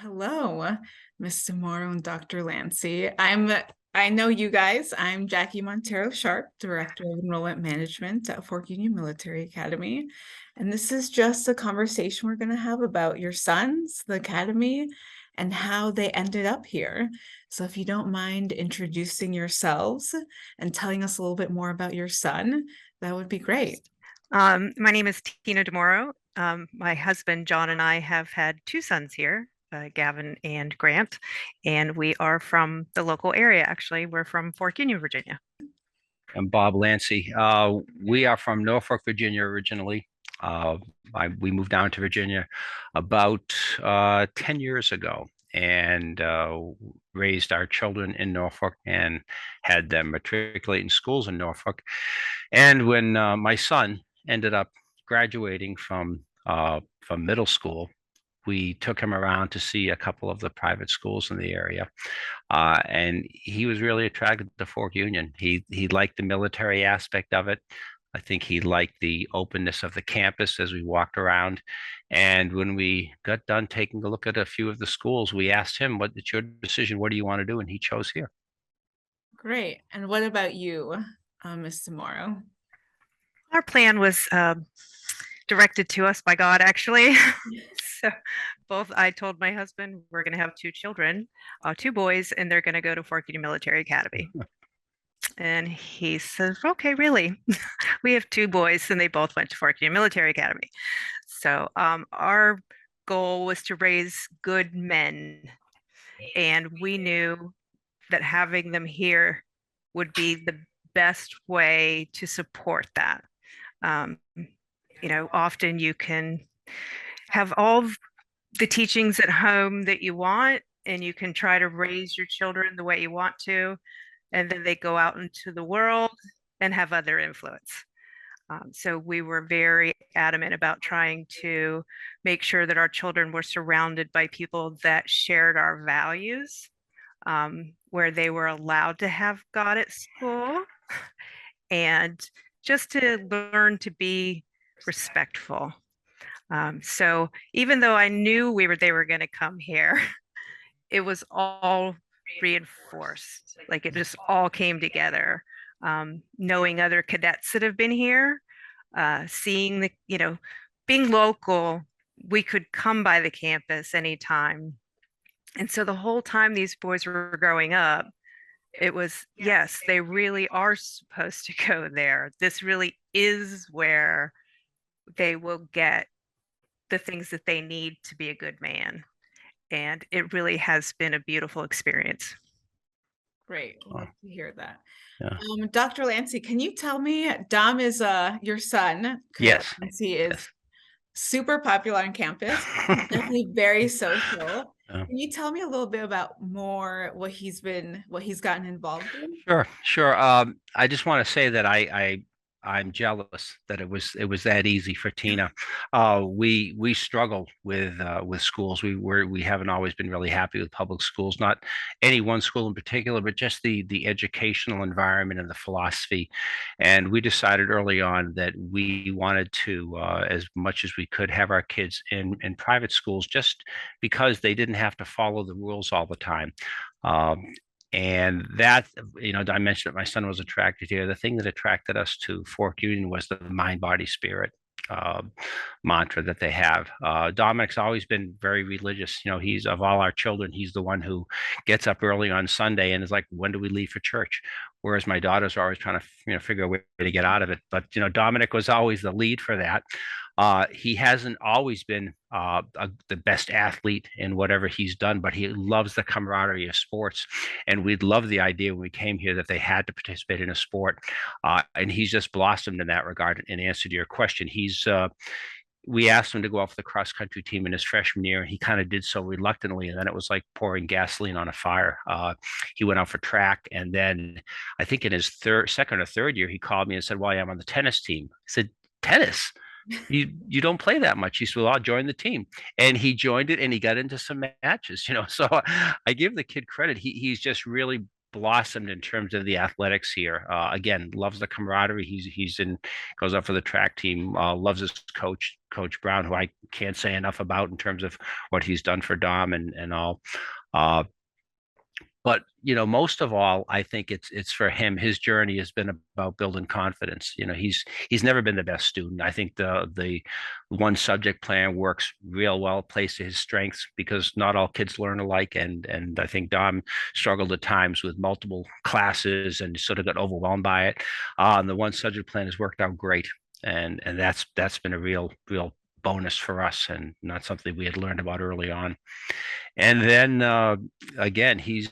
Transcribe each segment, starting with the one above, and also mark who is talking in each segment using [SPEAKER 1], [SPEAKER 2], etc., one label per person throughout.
[SPEAKER 1] Hello, Miss DeMorro and Dr. Lancey. I know you guys. I'm Jackie Montero-Sharpe, Director of Enrollment Management at Fork Union Military Academy. And this is just a conversation we're going to have about your sons, the academy, and how they ended up here. So if you don't mind introducing yourselves and telling us a little bit more about your son, that would be great.
[SPEAKER 2] My name is Tina DeMorro. My husband, John, and I have had two sons here, Gavin and Grant, and we are from the local area, actually. We're from Fork Union, Virginia.
[SPEAKER 3] I'm Bob Lancey. We are from Norfolk, Virginia originally. Uh, we moved down to Virginia about 10 years ago and raised our children in Norfolk and had them matriculate in schools in Norfolk. And when my son ended up graduating from middle school, we took him around to see a couple of the private schools in the area. And he was really attracted to Fork Union. He liked the military aspect of it. I think he liked the openness of the campus as we walked around. And when we got done taking a look at a few of the schools, we asked him, it's your decision? What do you want to do? And he chose here.
[SPEAKER 1] Great. And what about you, Miss DeMorro?
[SPEAKER 2] Our plan was directed to us by God, actually. So I told my husband we're going to have two children, two boys, and they're going to go to Fork Union Military Academy. And he says, okay, really? We have two boys, and they both went to Fork Union Military Academy. So our goal was to raise good men. And we knew that having them here would be the best way to support that. Often you can have all the teachings at home that you want, and you can try to raise your children the way you want to, and then they go out into the world and have other influence. So we were very adamant about trying to make sure that our children were surrounded by people that shared our values, where they were allowed to have God at school, and just to learn to be respectful. So even though I knew they were going to come here, it was all reinforced. Like it just all came together. Knowing other cadets that have been here, seeing being local, we could come by the campus anytime. And so the whole time these boys were growing up, it was, yes, they really are supposed to go there. This really is where they will get the things that they need to be a good man. And it really has been a beautiful experience.
[SPEAKER 1] Great. Love to hear that.
[SPEAKER 3] Yeah.
[SPEAKER 1] Dr. Lancey, can you tell me, Dom is your son, correct?
[SPEAKER 3] Yes.
[SPEAKER 1] He is super popular on campus, definitely very social.
[SPEAKER 3] Yeah.
[SPEAKER 1] Can you tell me a little bit about what he's gotten involved in?
[SPEAKER 3] Sure. I just want to say that I'm jealous that it was that easy for Tina. We struggle with schools. We haven't always been really happy with public schools, not any one school in particular, but just the educational environment and the philosophy. And we decided early on that we wanted to, as much as we could, have our kids in private schools, just because they didn't have to follow the rules all the time. And that, I mentioned that my son was attracted here. The thing that attracted us to Fork Union was the mind, body, spirit mantra that they have. Dominic's always been very religious. He's, of all our children, he's the one who gets up early on Sunday and is like, when do we leave for church? Whereas my daughters are always trying to, figure a way to get out of it. But, Dominic was always the lead for that. He hasn't always been the best athlete in whatever he's done, but he loves the camaraderie of sports. And we loved the idea when we came here that they had to participate in a sport. And he's just blossomed in that regard. In answer to your question, we asked him to go off the cross country team in his freshman year, and he kind of did so reluctantly. And then it was like pouring gasoline on a fire. He went out for track, and then I think in his second or third year, he called me and said, "Well, I'm on the tennis team." I said, "Tennis? You don't play that much." He said, "Well, I'll join the team." And he joined it, and he got into some matches. So I give the kid credit. He's just really blossomed in terms of the athletics here. Again, loves the camaraderie. Goes up for the track team. Loves his Coach Brown, who I can't say enough about in terms of what he's done for Dom and all. But most of all, I think it's for him. His journey has been about building confidence. He's never been the best student. I think the one subject plan works real well, plays to his strengths, because not all kids learn alike. And I think Dom struggled at times with multiple classes and sort of got overwhelmed by it. And the one subject plan has worked out great, and that's been a real bonus for us, and not something we had learned about early on. And then again, he's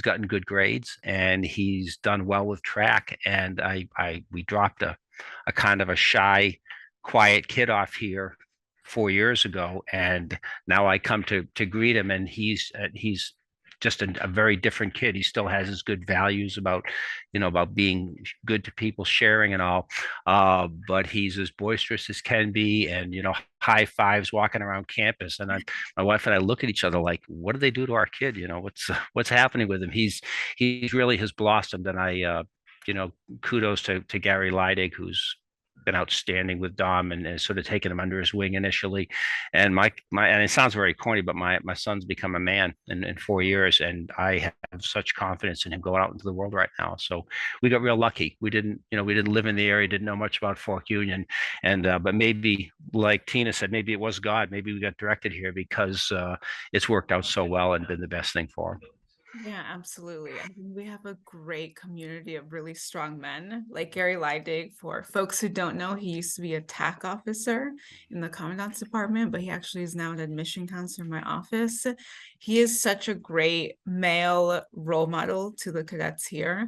[SPEAKER 3] gotten good grades, and he's done well with track. And we dropped a kind of a shy, quiet kid off here 4 years ago, and now I come to greet him, and he's just a very different kid. He still has his good values about being good to people, sharing and all, but he's as boisterous as can be, and high fives walking around campus. And my wife and I look at each other like, what do they do to our kid? What's happening with him? He's really has blossomed. And I kudos to Gary Leidig, who's been outstanding with Dom, and sort of taken him under his wing initially. And my and it sounds very corny, but my son's become a man in 4 years, and I have such confidence in him going out into the world right now. So we got real lucky. We didn't live in the area, didn't know much about Fork Union, and but maybe, like Tina said, maybe it was God. Maybe we got directed here because it's worked out so well and been the best thing for him.
[SPEAKER 1] Yeah, absolutely. I think we have a great community of really strong men, like Gary Leidig. For folks who don't know, he used to be a TAC officer in the Commandant's Department, but he actually is now an admission counselor in my office. He is such a great male role model to the cadets here.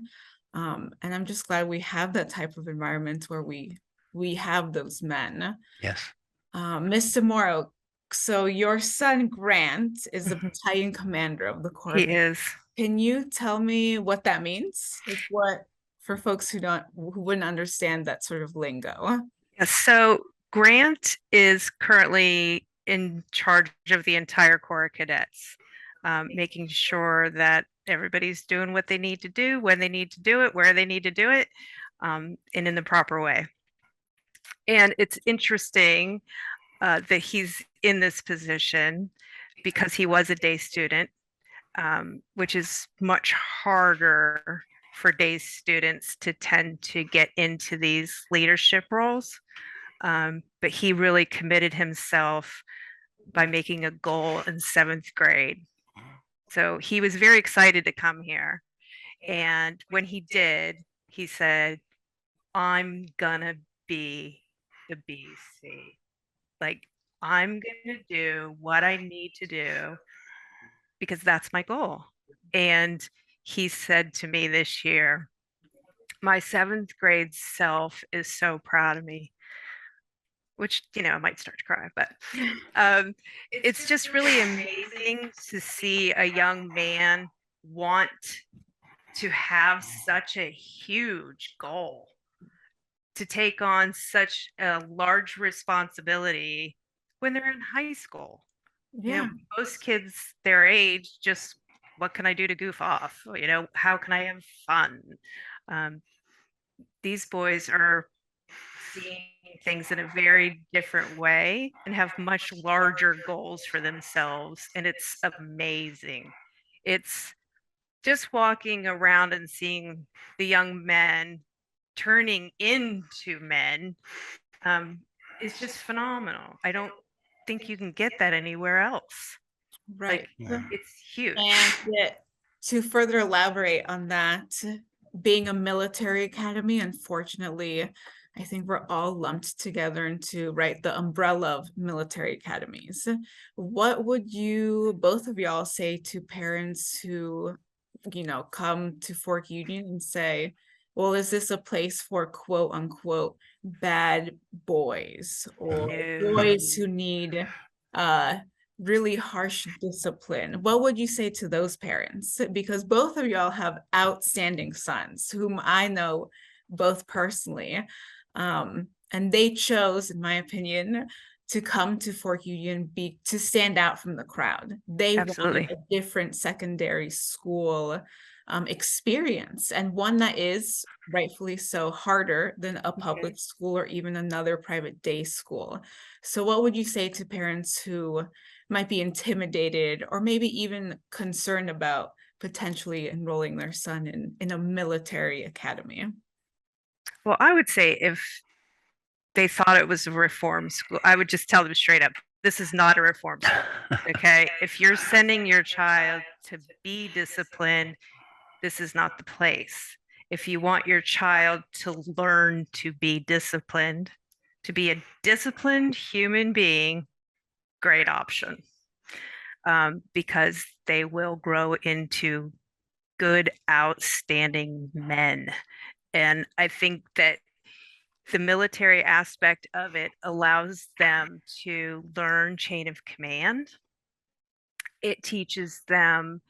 [SPEAKER 1] And I'm just glad we have that type of environment where we have those men.
[SPEAKER 3] Yes.
[SPEAKER 1] Miss DeMorro, so your son Grant is the battalion commander of the Corps.
[SPEAKER 2] He is.
[SPEAKER 1] Can you tell me what that means? Like, what, for folks who wouldn't understand that sort of lingo?
[SPEAKER 2] Yes, so Grant is currently in charge of the entire Corps of Cadets, making sure that everybody's doing what they need to do, when they need to do it, where they need to do it, and in the proper way. And it's interesting that he's in this position because he was a day student, which is much harder for day students to tend to get into these leadership roles. But he really committed himself by making a goal in 7th grade. So he was very excited to come here. And when he did, he said, I'm gonna be the BC. Like, I'm gonna do what I need to do because that's my goal. And he said to me this year, my 7th grade self is so proud of me, which, I might start to cry, but it's just really amazing to see a young man want to have such a huge goal, to take on such a large responsibility when they're in high school.
[SPEAKER 1] Yeah.
[SPEAKER 2] Most kids their age, just what can I do to goof off? How can I have fun? These boys are seeing things in a very different way and have much larger goals for themselves. And it's amazing. It's just walking around and seeing the young men turning into men is just phenomenal. I don't think you can get that anywhere else.
[SPEAKER 1] Right.
[SPEAKER 2] It's huge.
[SPEAKER 1] And to further elaborate on that, being a military academy, unfortunately, I think we're all lumped together into the umbrella of military academies. What would you, both of y'all, say to parents who, come to Fork Union and say, well, is this a place for quote unquote bad boys, or boys who need really harsh discipline? What would you say to those parents? Because both of y'all have outstanding sons whom I know both personally. And they chose, in my opinion, to come to Fork Union to stand out from the crowd. They
[SPEAKER 2] Absolutely.
[SPEAKER 1] want a different secondary school experience, and one that is rightfully so harder than a public school or even another private day school. So what would you say to parents who might be intimidated or maybe even concerned about potentially enrolling their son in a military academy?
[SPEAKER 2] Well, I would say if they thought it was a reform school, I would just tell them straight up, this is not a reform school. Okay. If you're sending your child to be disciplined, this is not the place. If you want your child to learn to be disciplined, to be a disciplined human being, great option. Because they will grow into good, outstanding men. And I think that the military aspect of it allows them to learn chain of command. It teaches them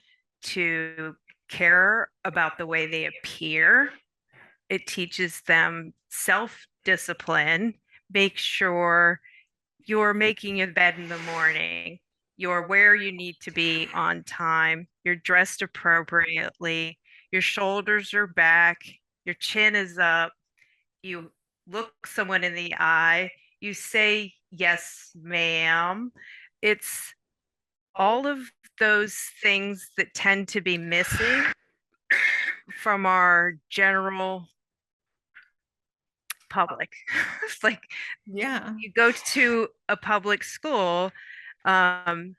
[SPEAKER 2] to care about the way they appear. It teaches them self-discipline. Make sure you're making your bed in the morning, you're where you need to be on time, you're dressed appropriately, your shoulders are back, your chin is up, you look someone in the eye, you say, yes, ma'am. It's all of those things that tend to be missing from our general public. It's like,
[SPEAKER 1] Yeah.
[SPEAKER 2] you go to a public school, and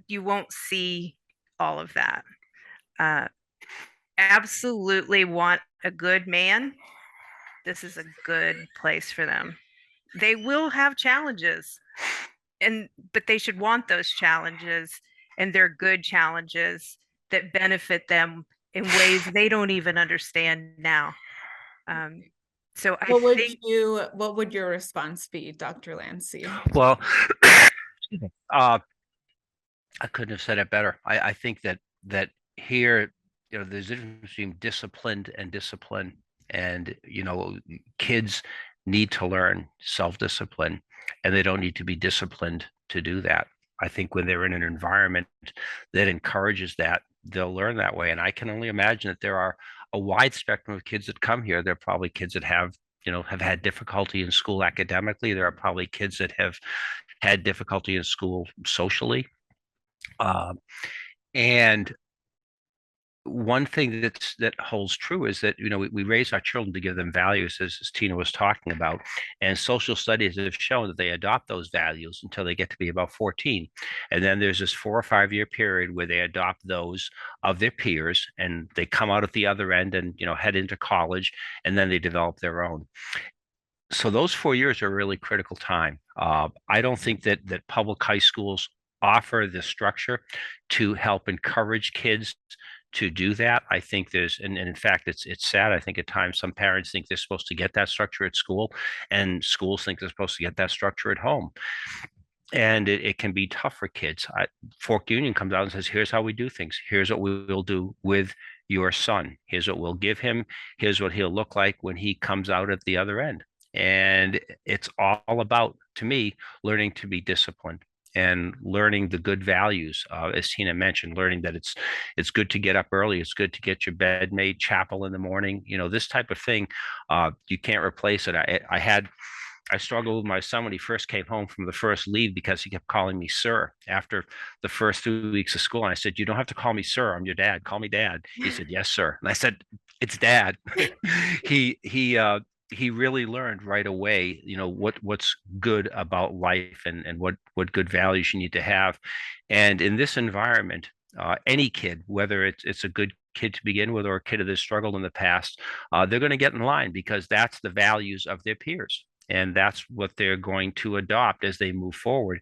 [SPEAKER 2] you won't see all of that. Absolutely want a good man. This is a good place for them. They will have challenges, but they should want those challenges, and they're good challenges that benefit them in ways they don't even understand now. So I think
[SPEAKER 1] what would your response be, Dr. Lancey?
[SPEAKER 3] Well, I couldn't have said it better. I think that here, there's a difference between disciplined and discipline. And, kids need to learn self-discipline, and they don't need to be disciplined to do that. I think when they're in an environment that encourages that, they'll learn that way. And I can only imagine that there are a wide spectrum of kids that come here. There are probably kids that have had difficulty in school academically. There are probably kids that have had difficulty in school socially. And one thing that holds true is that we raise our children to give them values, as Tina was talking about, and social studies have shown that they adopt those values until they get to be about 14, and then there's this 4 or 5 year period where they adopt those of their peers, and they come out at the other end and head into college, and then they develop their own. So those 4 years are a really critical time. I don't think that public high schools offer the structure to help encourage kids to do that. I think and in fact, it's sad. I think at times some parents think they're supposed to get that structure at school, and schools think they're supposed to get that structure at home. And it can be tough for kids. Fork Union comes out and says, here's how we do things. Here's what we will do with your son. Here's what we'll give him. Here's what he'll look like when he comes out at the other end. And it's all about, to me, learning to be disciplined and learning the good values, as Tina mentioned, learning that it's good to get up early. It's good to get your bed made, chapel in the morning. This type of thing, you can't replace it. I struggled with my son when he first came home from the first leave because he kept calling me sir after the first 2 weeks of school. And I said, you don't have to call me sir. I'm your dad. Call me dad. He said, yes, sir. And I said, it's dad. He really learned right away, what's good about life and what good values you need to have. And in this environment, any kid, whether it's a good kid to begin with or a kid that has struggled in the past, they're going to get in line because that's the values of their peers. And that's what they're going to adopt as they move forward.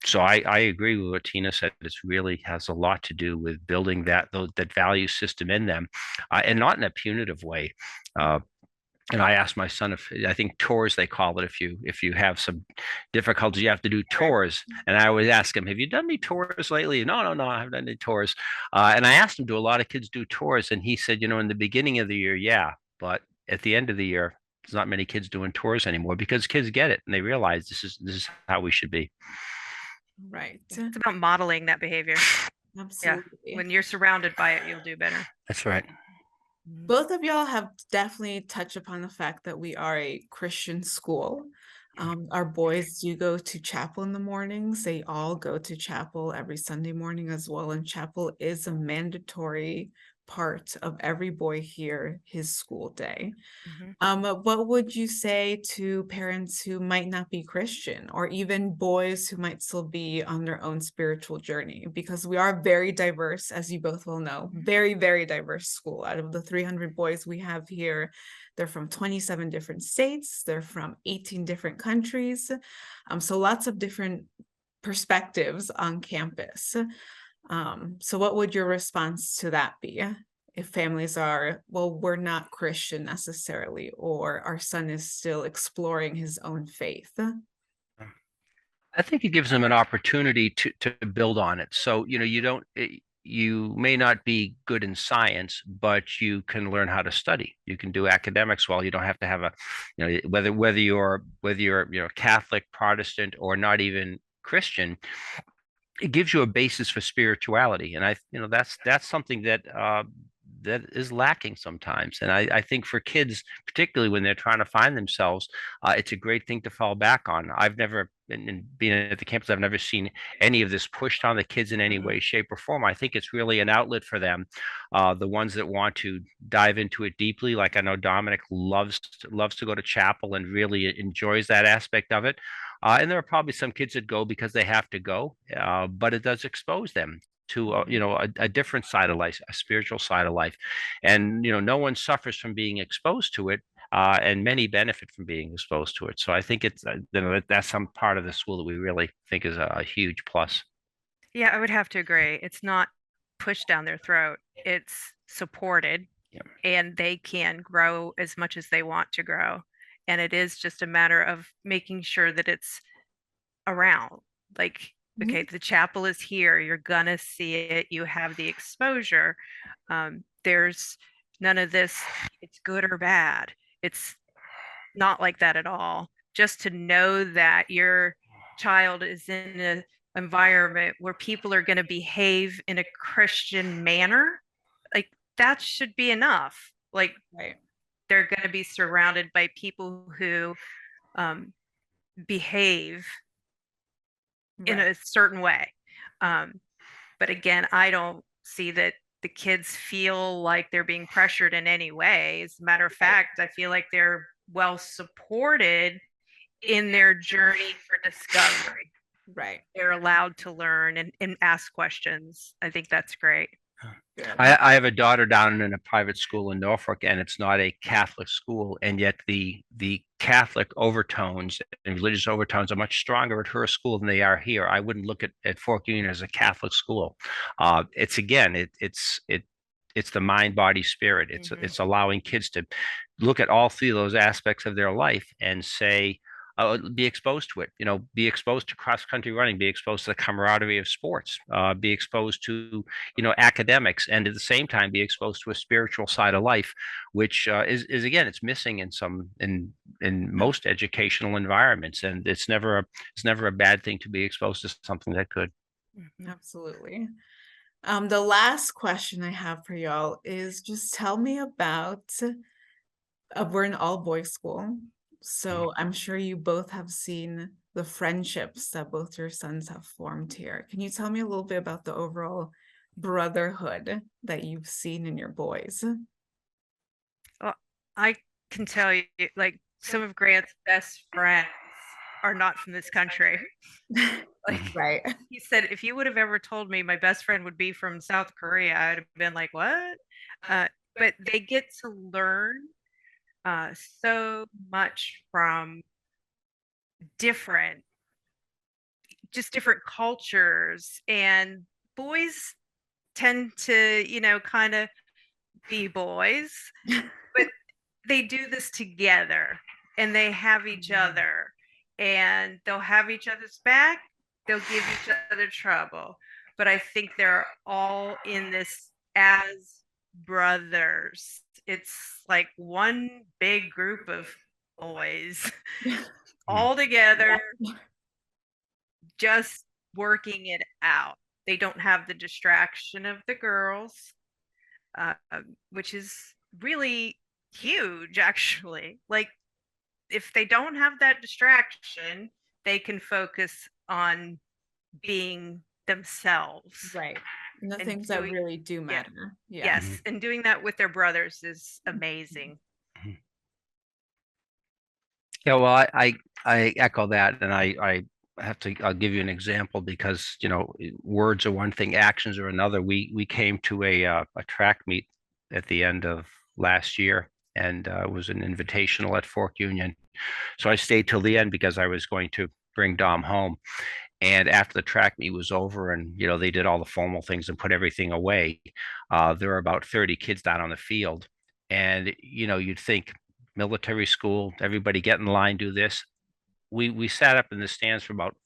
[SPEAKER 3] So I agree with what Tina said. It really has a lot to do with building that value system in them, and not in a punitive way. And I asked my son I think tours, they call it, if you have some difficulties, you have to do tours. And I always ask him, have you done any tours lately? No, I haven't done any tours. And I asked him, do a lot of kids do tours? And he said, in the beginning of the year, yeah, but at the end of the year, there's not many kids doing tours anymore because kids get it and they realize this is how we should be.
[SPEAKER 1] Right.
[SPEAKER 2] It's about modeling that behavior. Yeah.
[SPEAKER 1] Absolutely.
[SPEAKER 2] When you're surrounded by it, you'll do better.
[SPEAKER 3] That's right.
[SPEAKER 1] Both of y'all have definitely touched upon the fact that we are a Christian school. Our boys do go to chapel in the mornings. They all go to chapel every Sunday morning as well. And chapel is a mandatory part of every boy here, his school day. What would you say to parents who might not be Christian, or even boys who might still be on their own spiritual journey? Because we are very diverse, as you both will know, very, very diverse school. Out of the 300 boys we have here, they're from 27 different states, they're from 18 different countries. So lots of different perspectives on campus. So what would your response to that be? If families are, well, we're not Christian necessarily, or our son is still exploring his own faith.
[SPEAKER 3] I think it gives them an opportunity to build on it. So, you may not be good in science, but you can learn how to study. You can do academics well. You don't have to have whether you're Catholic, Protestant, or not even Christian. It gives you a basis for spirituality, and that's something that is lacking sometimes. And I think for kids, particularly when they're trying to find themselves, it's a great thing to fall back on. I've never, in being at the campus, I've never seen any of this pushed on the kids in any way, shape, or form. I think it's really an outlet for them. The ones that want to dive into it deeply, like I know Dominic loves to go to chapel and really enjoys that aspect of it. And there are probably some kids that go because they have to go, but it does expose them to a different side of life, a spiritual side of life, and no one suffers from being exposed to it, and many benefit from being exposed to it. So I think it's that's some part of the school that we really think is a huge plus.
[SPEAKER 2] Yeah, I would have to agree. It's not pushed down their throat. It's supported,
[SPEAKER 3] Yeah.
[SPEAKER 2] and they can grow as much as they want to grow. And it is just a matter of making sure that it's around. Like, okay, the chapel is here. You're gonna see it. You have the exposure. There's none of this, it's good or bad. It's not like that at all. Just to know that your child is in an environment where people are going to behave in a Christian manner, like that should be enough. Like,
[SPEAKER 1] Right.
[SPEAKER 2] they're going to be surrounded by people who behave in
[SPEAKER 1] Right.
[SPEAKER 2] a certain way. But again, I don't see that the kids feel like they're being pressured in any way. As a matter of fact, I feel like they're well supported in their journey for discovery.
[SPEAKER 1] Right.
[SPEAKER 2] They're allowed to learn and ask questions. I think that's great.
[SPEAKER 1] Good.
[SPEAKER 3] I have a daughter down in a private school in Norfolk, and it's not a Catholic school, and yet the Catholic overtones and religious overtones are much stronger at her school than they are here. I wouldn't look at Fork Union as a Catholic school. It's again, it's the mind, body, spirit. It's allowing kids to look at all three of those aspects of their life and say, be exposed to it, be exposed to cross country running, be exposed to the camaraderie of sports, be exposed to, academics, and at the same time be exposed to a spiritual side of life, which is again, it's missing in most educational environments. And it's never a bad thing to be exposed to something that could.
[SPEAKER 1] Absolutely. The last question I have for y'all is just tell me about, we're an all boys school. So I'm sure you both have seen the friendships that both your sons have formed here. Can you tell me a little bit about the overall brotherhood that you've seen in your boys?
[SPEAKER 2] Well, I can tell you, like, some of Grant's best friends are not from this country. Like,
[SPEAKER 1] Right.
[SPEAKER 2] he said, if you would have ever told me my best friend would be from South Korea, I'd have been like, what? But they get to learn so much from different cultures, and boys tend to, kind of be boys, but they do this together, and they have each other, and they'll have each other's back. They'll give each other trouble, but I think they're all in this as brothers. It's like one big group of boys all together, just working it out. They don't have the distraction of the girls, which is really huge, actually. Like, if they don't have that distraction, they can focus on being themselves.
[SPEAKER 1] Right. And the
[SPEAKER 2] And
[SPEAKER 1] things that
[SPEAKER 2] doing,
[SPEAKER 1] really do
[SPEAKER 2] yeah,
[SPEAKER 1] matter. Yeah.
[SPEAKER 2] yes, and doing that with their brothers is amazing.
[SPEAKER 3] Yeah, well, I echo that, and I have to. I'll give you an example because words are one thing, actions are another. We came to a track meet at the end of last year, and it was an invitational at Fork Union. So I stayed till the end because I was going to bring Dom home. And after the track meet was over, and they did all the formal things and put everything away, there were about 30 kids down on the field, and you'd think military school, everybody get in line, do this. We sat up in the stands for about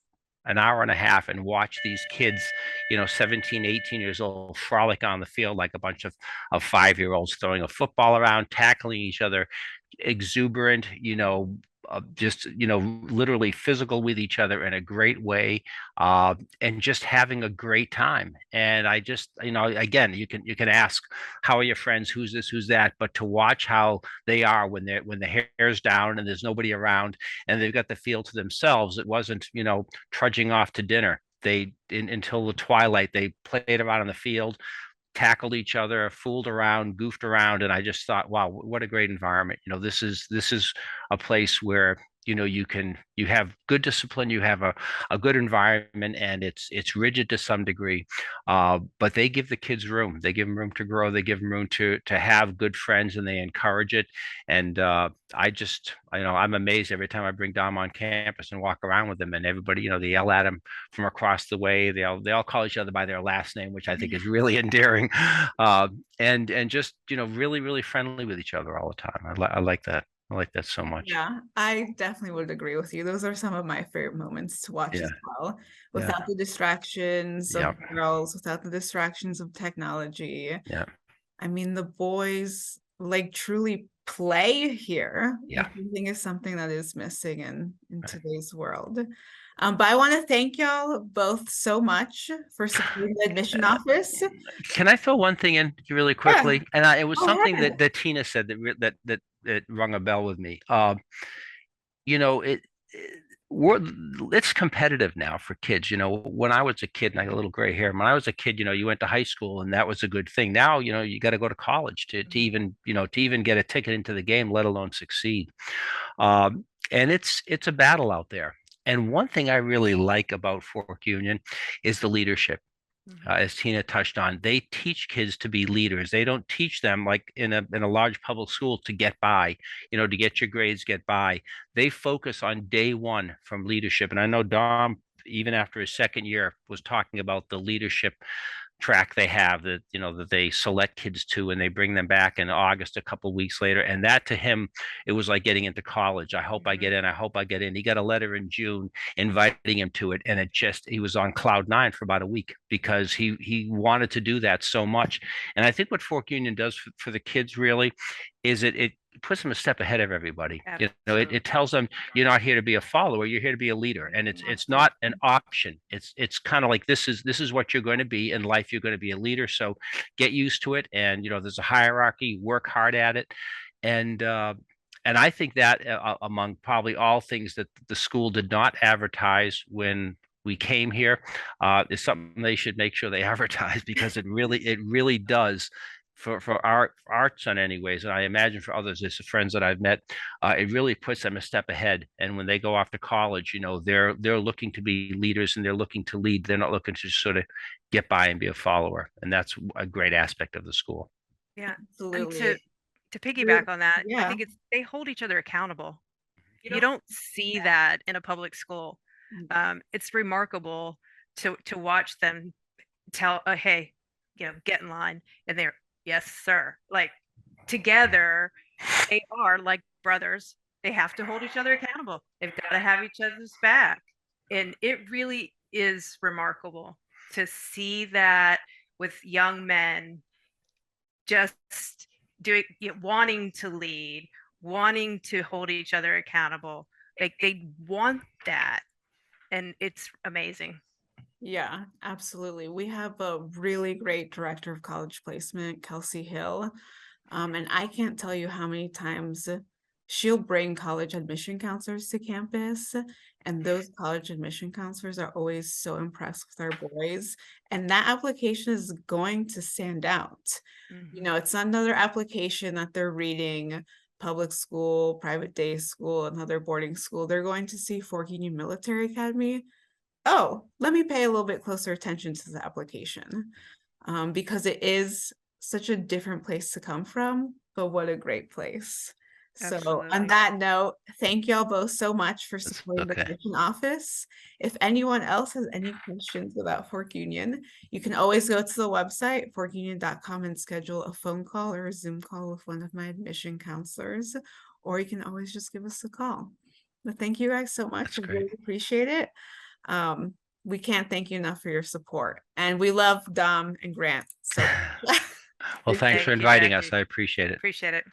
[SPEAKER 3] an hour and a half and watched these kids, 17, 18 years old, frolic on the field like a bunch of 5-year-olds, throwing a football around, tackling each other, exuberant, just literally physical with each other in a great way, and just having a great time. And I just, again, you can ask, how are your friends, who's this, who's that, but to watch how they are when the hair's down and there's nobody around and they've got the field to themselves. It wasn't trudging off to dinner. Until the twilight, they played around in the field, tackled each other, fooled around, goofed around, and I just thought, wow, what a great environment. This is a place where you have good discipline, you have a good environment, and it's rigid to some degree, but they give the kids room. They give them room to grow. They give them room to have good friends, and they encourage it. And I'm amazed every time I bring Dom on campus and walk around with them, and everybody, they yell at him from across the way. They all call each other by their last name, which I think is really endearing, and just really, really friendly with each other all the time. I like that. I like that so much.
[SPEAKER 1] Yeah, I definitely would agree with you. Those are some of my favorite moments to watch
[SPEAKER 3] Yeah.
[SPEAKER 1] as well.
[SPEAKER 3] Yeah.
[SPEAKER 1] Without the distractions of
[SPEAKER 3] Yep.
[SPEAKER 1] girls, without the distractions of technology.
[SPEAKER 3] Yeah.
[SPEAKER 1] I mean, the boys like truly play here,
[SPEAKER 3] Yeah.
[SPEAKER 1] which I think is something that is missing in
[SPEAKER 3] Right.
[SPEAKER 1] today's world. But I want to thank y'all both so much for supporting the admission office.
[SPEAKER 3] Can I throw one thing in really
[SPEAKER 1] Yeah,
[SPEAKER 3] quickly? And it was
[SPEAKER 1] go
[SPEAKER 3] something
[SPEAKER 1] ahead.
[SPEAKER 3] that Tina said that rung a bell with me. It's competitive now for kids. When I was a kid, and I got a little gray hair, when I was a kid, you went to high school and that was a good thing. Now, you got to go to college to even get a ticket into the game, let alone succeed. And it's a battle out there. And one thing I really like about Fork Union is the leadership. As Tina touched on, they teach kids to be leaders. They don't teach them like in a large public school to get by, to get your grades, get by. They focus on day one from leadership. And I know Dom, even after his second year, was talking about the leadership track they have that they select kids to, and they bring them back in August a couple of weeks later. And that, to him, it was like getting into college. I hope I get in. I hope I get in. He got a letter in June inviting him to it, and he was on cloud nine for about a week because he wanted to do that so much. And I think what Fork Union does for the kids really is it puts them a step ahead of everybody. It tells them you're not here to be a follower, you're here to be a leader. And it's not an option. It's kind of like this is what you're going to be in life. You're going to be a leader, so get used to it. And there's a hierarchy, work hard at it. And I think that among probably all things that the school did not advertise when we came here, is something they should make sure they advertise, because it really does for our son anyways, and I imagine for others, it's the friends that I've met, it really puts them a step ahead. And when they go off to college, they're looking to be leaders, and they're looking to lead. They're not looking to just sort of get by and be a follower. And that's a great aspect of the school.
[SPEAKER 2] Yeah.
[SPEAKER 1] Absolutely.
[SPEAKER 2] And to piggyback on that, I
[SPEAKER 1] Yeah.
[SPEAKER 2] think they hold each other accountable.
[SPEAKER 1] You
[SPEAKER 2] You don't see that in a public school. It's remarkable to watch them tell, hey, get in line, and they're, yes, sir. Like, together, they are like brothers. They have to hold each other accountable. They've got to have each other's back. And it really is remarkable to see that with young men just wanting to lead, wanting to hold each other accountable. Like they want that. And it's amazing.
[SPEAKER 1] Yeah, absolutely. We have a really great director of college placement, Kelsey Hill. And I can't tell you how many times she'll bring college admission counselors to campus, and those college admission counselors are always so impressed with our boys. And that application is going to stand out. You know, it's not another application that they're reading, public school, private day school, another boarding school. They're going to see Fork Union Military Academy. Oh, let me pay a little bit closer attention to the application, because it is such a different place to come from, but what a great place. So on
[SPEAKER 2] Absolutely.
[SPEAKER 1] that note, thank y'all both so much for supporting the
[SPEAKER 3] okay.
[SPEAKER 1] admission office. If anyone else has any questions about Fork Union, you can always go to the website, forkunion.com, and schedule a phone call or a Zoom call with one of my admission counselors, or you can always just give us a call. But thank you guys so much.
[SPEAKER 3] That's
[SPEAKER 1] I
[SPEAKER 3] great.
[SPEAKER 1] really appreciate it. We can't thank you enough for your support, and we love Dom and Grant. So
[SPEAKER 3] Well, thanks
[SPEAKER 2] Thank
[SPEAKER 3] for
[SPEAKER 2] you,
[SPEAKER 3] inviting us.
[SPEAKER 2] Jackie.
[SPEAKER 3] I appreciate it.
[SPEAKER 2] Appreciate it.